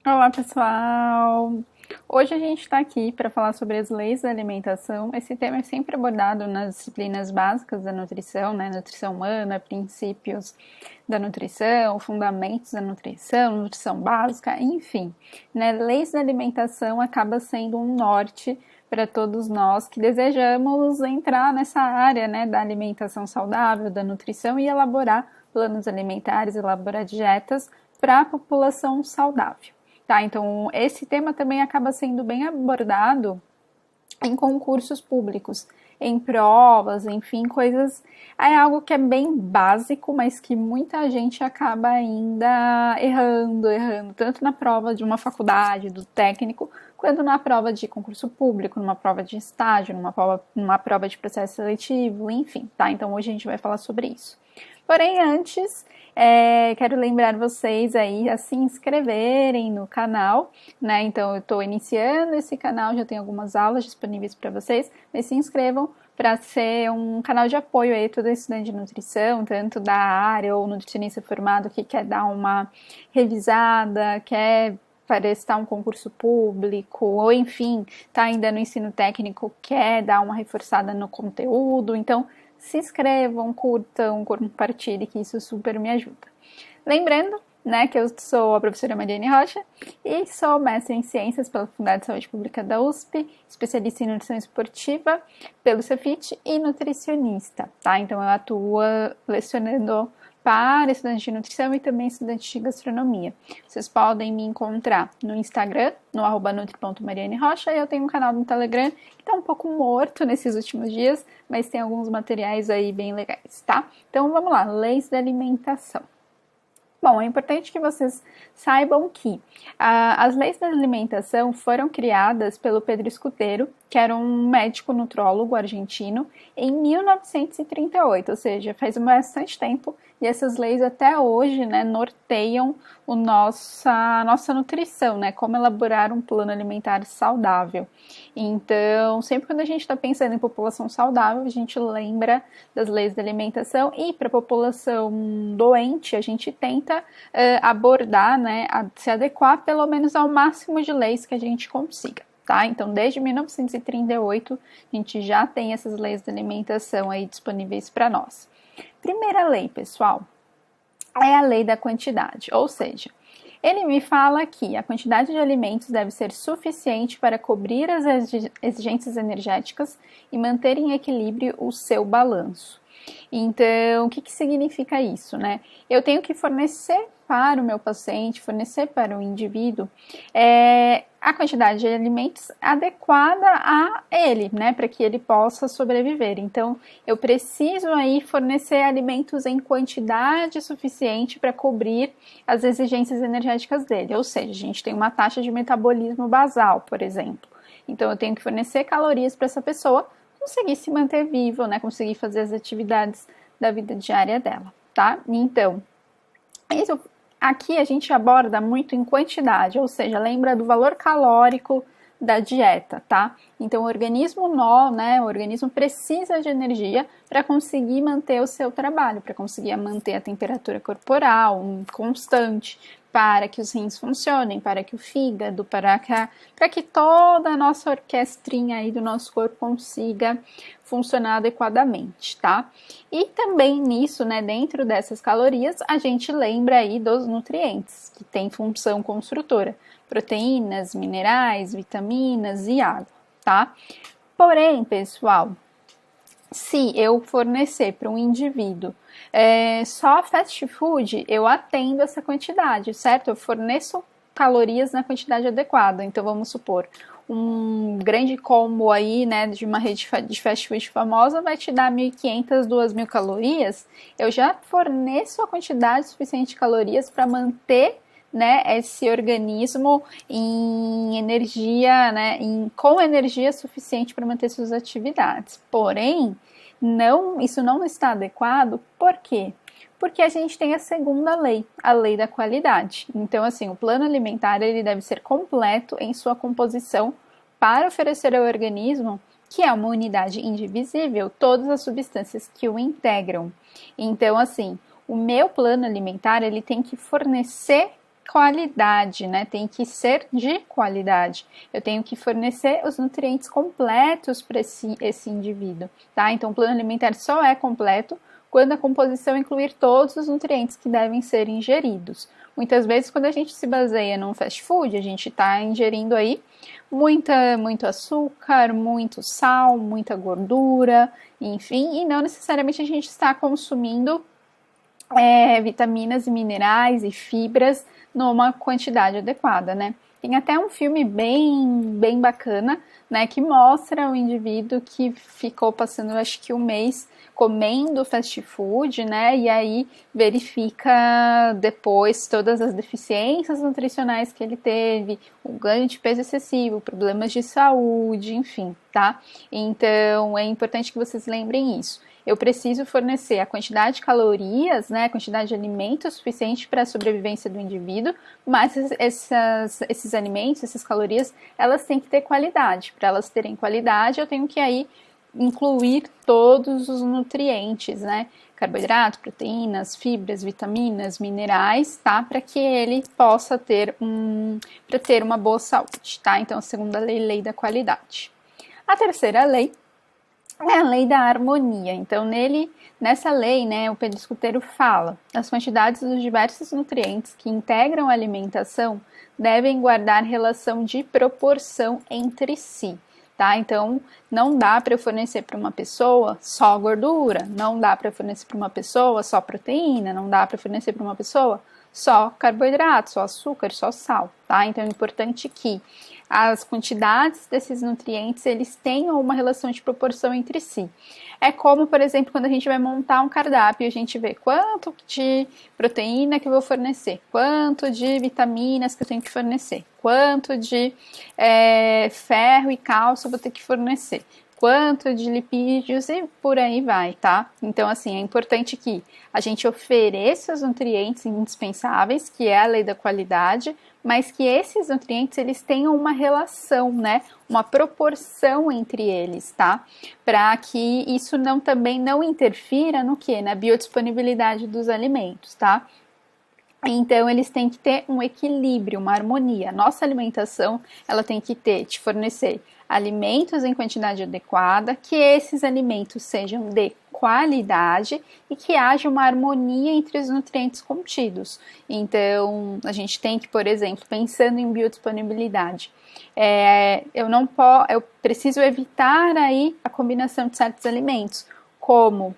Olá, pessoal! Hoje a gente está aqui para falar sobre as leis da alimentação. Esse tema é sempre abordado nas disciplinas básicas da nutrição, né? Nutrição humana, princípios da nutrição, fundamentos da nutrição, nutrição básica, enfim, né? Leis da alimentação acaba sendo um norte para todos nós que desejamos entrar nessa área, né, da alimentação saudável, da nutrição e elaborar planos alimentares, elaborar dietas para a população saudável. Tá, então esse tema também acaba sendo bem abordado em concursos públicos, em provas, enfim, coisas. É algo que é bem básico, mas que muita gente acaba ainda errando, tanto na prova de uma faculdade, do técnico, quanto na prova de concurso público, numa prova de estágio, numa prova de processo seletivo, enfim, tá? Então hoje a gente vai falar sobre isso. Porém, antes, quero lembrar vocês aí a se inscreverem no canal, né? Então, eu estou iniciando esse canal, já tem algumas aulas disponíveis para vocês, mas se inscrevam para ser um canal de apoio aí todo estudante de nutrição, tanto da área ou nutricionista formado que quer dar uma revisada, quer prestar um concurso público, ou enfim, está ainda no ensino técnico, quer dar uma reforçada no conteúdo. Então, se inscrevam, curtam, compartilhem, que isso super me ajuda. Lembrando, né, que eu sou a professora Mariane Rocha e sou mestre em Ciências pela Faculdade de Saúde Pública da USP, especialista em nutrição esportiva pelo Cefit e nutricionista, tá? Então eu atuo lecionando para estudantes de nutrição e também estudantes de gastronomia. Vocês podem me encontrar no Instagram, no @nutri.marianerocha, e eu tenho um canal no Telegram que está um pouco morto nesses últimos dias, mas tem alguns materiais aí bem legais, tá? Então vamos lá, leis da alimentação. Bom, é importante que vocês saibam que as leis da alimentação foram criadas pelo Pedro Escudeiro, que era um médico nutrólogo argentino, em 1938, ou seja, faz bastante tempo, e essas leis até hoje, né, norteiam a nossa nutrição, né, como elaborar um plano alimentar saudável. Então, sempre quando a gente está pensando em população saudável, a gente lembra das leis da alimentação, e para a população doente, a gente tenta abordar, né, se adequar pelo menos ao máximo de leis que a gente consiga. Tá? Então, desde 1938, a gente já tem essas leis de alimentação aí disponíveis para nós. Primeira lei, pessoal, é a lei da quantidade, ou seja, ele me fala que a quantidade de alimentos deve ser suficiente para cobrir as exigências energéticas e manter em equilíbrio o seu balanço. Então, o que significa isso, né? Eu tenho que fornecer para o meu paciente, fornecer para o indivíduo a quantidade de alimentos adequada a ele, né, para que ele possa sobreviver. Então, eu preciso aí fornecer alimentos em quantidade suficiente para cobrir as exigências energéticas dele. Ou seja, a gente tem uma taxa de metabolismo basal, por exemplo. Então, eu tenho que fornecer calorias para essa pessoa conseguir se manter vivo, né, conseguir fazer as atividades da vida diária dela, tá? Então, isso aqui a gente aborda muito em quantidade, ou seja, lembra do valor calórico da dieta, tá? Então, o organismo o organismo precisa de energia para conseguir manter o seu trabalho, para conseguir manter a temperatura corporal constante, para que os rins funcionem, para que o fígado, para que toda a nossa orquestrinha aí do nosso corpo consiga funcionar adequadamente, tá? E também nisso, né, dentro dessas calorias, a gente lembra aí dos nutrientes, que tem função construtora, proteínas, minerais, vitaminas e água, tá? Porém, pessoal, se eu fornecer para um indivíduo só fast food, eu atendo essa quantidade, certo? Eu forneço calorias na quantidade adequada. Então, vamos supor, um grande combo aí, né, de uma rede de fast food famosa vai te dar 1.500, 2.000 calorias. Eu já forneço a quantidade suficiente de calorias para manter, né, esse organismo em energia, né, com energia suficiente para manter suas atividades. Porém, isso não está adequado, por quê? Porque a gente tem a segunda lei, a lei da qualidade. Então, assim, o plano alimentar ele deve ser completo em sua composição para oferecer ao organismo, que é uma unidade indivisível, todas as substâncias que o integram. Então, assim, o meu plano alimentar ele tem que fornecer qualidade, né? Tem que ser de qualidade. Eu tenho que fornecer os nutrientes completos para esse indivíduo, tá? Então, o plano alimentar só é completo quando a composição incluir todos os nutrientes que devem ser ingeridos. Muitas vezes, quando a gente se baseia num fast food, a gente está ingerindo aí muito açúcar, muito sal, muita gordura, enfim, e não necessariamente a gente está consumindo vitaminas e minerais e fibras numa quantidade adequada, né? Tem até um filme bem bacana, né, que mostra o indivíduo que ficou passando, acho que um mês comendo fast food, né, e aí verifica depois todas as deficiências nutricionais que ele teve, o ganho de peso excessivo, problemas de saúde, enfim, tá? Então, é importante que vocês lembrem isso. Eu preciso fornecer a quantidade de calorias, né, a quantidade de alimento suficiente para a sobrevivência do indivíduo, mas esses alimentos, essas calorias, elas têm que ter qualidade. Para elas terem qualidade, eu tenho que aí incluir todos os nutrientes, né, carboidrato, proteínas, fibras, vitaminas, minerais, tá, para que ele possa ter para ter uma boa saúde, tá? Então, a segunda lei, lei da qualidade. A terceira lei é a lei da harmonia. Então, nessa lei, né, o Pedro Escuteiro fala: as quantidades dos diversos nutrientes que integram a alimentação devem guardar relação de proporção entre si, tá? Então, não dá para eu fornecer para uma pessoa só gordura, não dá para fornecer para uma pessoa só proteína, não dá para fornecer para uma pessoa só carboidrato, só açúcar, só sal, tá? Então, é importante que as quantidades desses nutrientes, eles tenham uma relação de proporção entre si. É como, por exemplo, quando a gente vai montar um cardápio, a gente vê quanto de proteína que eu vou fornecer, quanto de vitaminas que eu tenho que fornecer, quanto de ferro e cálcio eu vou ter que fornecer, quanto de lipídios e por aí vai, tá? Então, assim, é importante que a gente ofereça os nutrientes indispensáveis, que é a lei da qualidade, mas que esses nutrientes, eles tenham uma relação, né? Uma proporção entre eles, tá? Para que isso também não interfira no quê? Na biodisponibilidade dos alimentos, tá? Então, eles têm que ter um equilíbrio, uma harmonia. Nossa alimentação, ela tem que te fornecer alimentos em quantidade adequada, que esses alimentos sejam de qualidade e que haja uma harmonia entre os nutrientes contidos. Então, a gente tem que, por exemplo, pensando em biodisponibilidade, eu preciso evitar aí a combinação de certos alimentos, como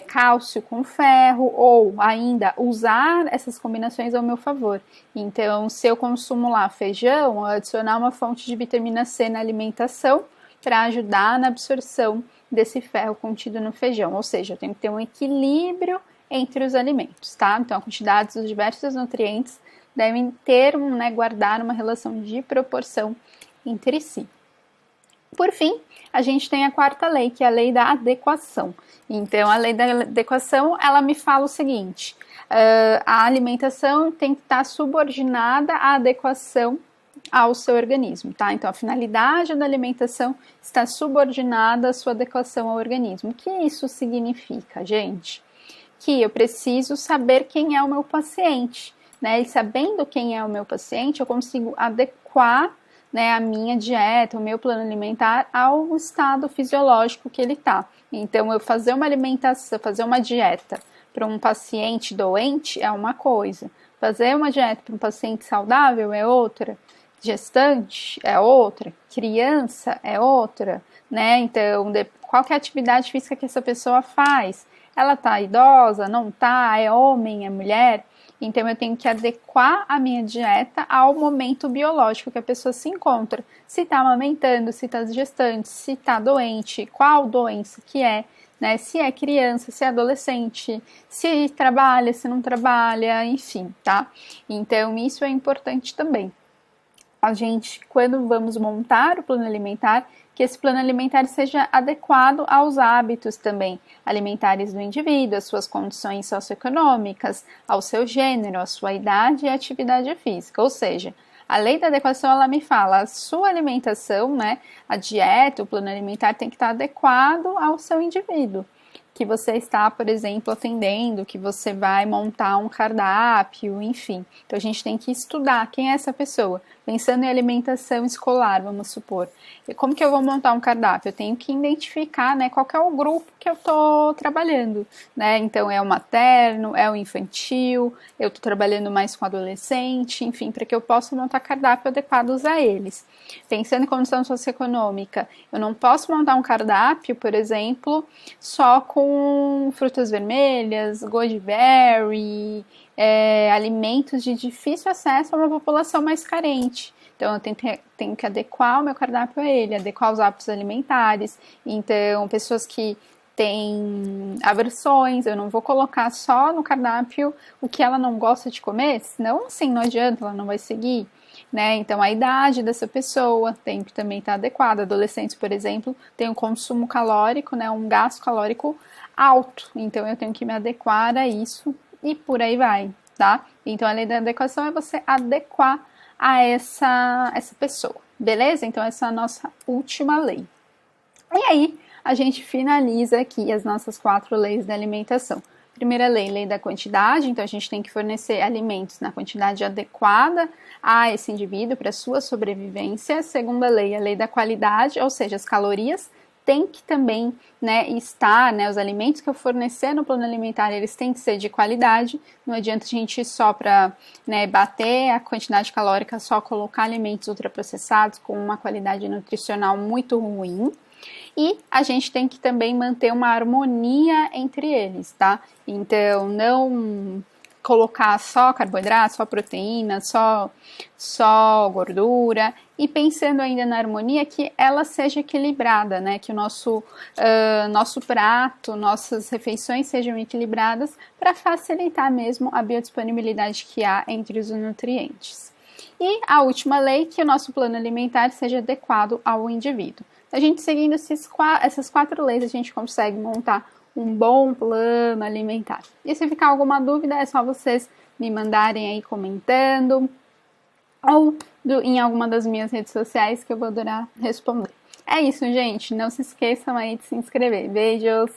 cálcio com ferro, ou ainda usar essas combinações ao meu favor. Então, se eu consumo lá feijão, adicionar uma fonte de vitamina C na alimentação para ajudar na absorção desse ferro contido no feijão. Ou seja, eu tenho que ter um equilíbrio entre os alimentos, tá? Então, a quantidade dos diversos nutrientes devem guardar uma relação de proporção entre si. Por fim, a gente tem a quarta lei, que é a lei da adequação. Então, a lei da adequação, ela me fala o seguinte: a alimentação tem que estar subordinada à adequação ao seu organismo, tá? Então, a finalidade da alimentação está subordinada à sua adequação ao organismo. O que isso significa, gente? Que eu preciso saber quem é o meu paciente, né? E sabendo quem é o meu paciente, eu consigo adequar, né, a minha dieta, o meu plano alimentar ao estado fisiológico que ele está. Então, eu fazer uma alimentação, fazer uma dieta para um paciente doente é uma coisa, fazer uma dieta para um paciente saudável é outra, gestante é outra, criança é outra, né? Então, qual que é a atividade física que essa pessoa faz? Ela está idosa? Não está? É homem? É mulher? Então, eu tenho que adequar a minha dieta ao momento biológico que a pessoa se encontra. Se está amamentando, se está gestante, se está doente, qual doença que é, né? Se é criança, se é adolescente, se trabalha, se não trabalha, enfim, tá? Então, isso é importante também. A gente, quando vamos montar o plano alimentar, que esse plano alimentar seja adequado aos hábitos também alimentares do indivíduo, às suas condições socioeconômicas, ao seu gênero, à sua idade e atividade física. Ou seja, a lei da adequação, ela me fala, a sua alimentação, né, a dieta, o plano alimentar tem que estar adequado ao seu indivíduo. que você está, por exemplo, atendendo, que você vai montar um cardápio, enfim. Então a gente tem que estudar quem é essa pessoa. Pensando em alimentação escolar, vamos supor. E como que eu vou montar um cardápio? Eu tenho que identificar, né, qual que é o grupo que eu estou trabalhando, né? Então é o materno, é o infantil, eu estou trabalhando mais com adolescente, enfim, para que eu possa montar cardápio adequados a eles. Pensando em condição socioeconômica, eu não posso montar um cardápio, por exemplo, só com frutas vermelhas, goji berry, alimentos de difícil acesso a uma população mais carente. Então, eu tenho que adequar o meu cardápio a ele, adequar os hábitos alimentares. Então, pessoas que têm aversões, eu não vou colocar só no cardápio o que ela não gosta de comer, senão, assim, não adianta, ela não vai seguir. Né? Então, a idade dessa pessoa tem que também estar adequada. Adolescentes, por exemplo, têm um consumo calórico, né, um gasto calórico alto. Então, eu tenho que me adequar a isso e por aí vai, tá? Então, a lei da adequação é você adequar a essa pessoa, beleza? Então, essa é a nossa última lei. E aí, a gente finaliza aqui as nossas 4 leis da alimentação. Primeira lei, lei da quantidade, então a gente tem que fornecer alimentos na quantidade adequada a esse indivíduo para sua sobrevivência. Segunda lei, a lei da qualidade, ou seja, as calorias tem que também, né, estar, né, os alimentos que eu fornecer no plano alimentar, eles têm que ser de qualidade. Não adianta a gente ir só para, né, bater a quantidade calórica, só colocar alimentos ultraprocessados com uma qualidade nutricional muito ruim. E a gente tem que também manter uma harmonia entre eles, tá? Então, não colocar só carboidrato, só proteína, só gordura, e pensando ainda na harmonia, que ela seja equilibrada, né? Que o nosso prato, nossas refeições sejam equilibradas para facilitar mesmo a biodisponibilidade que há entre os nutrientes. E a última lei, que o nosso plano alimentar seja adequado ao indivíduo. A gente seguindo essas 4 leis, a gente consegue montar um bom plano alimentar. E se ficar alguma dúvida, é só vocês me mandarem aí comentando ou em alguma das minhas redes sociais que eu vou adorar responder. É isso, gente. Não se esqueçam aí de se inscrever. Beijos!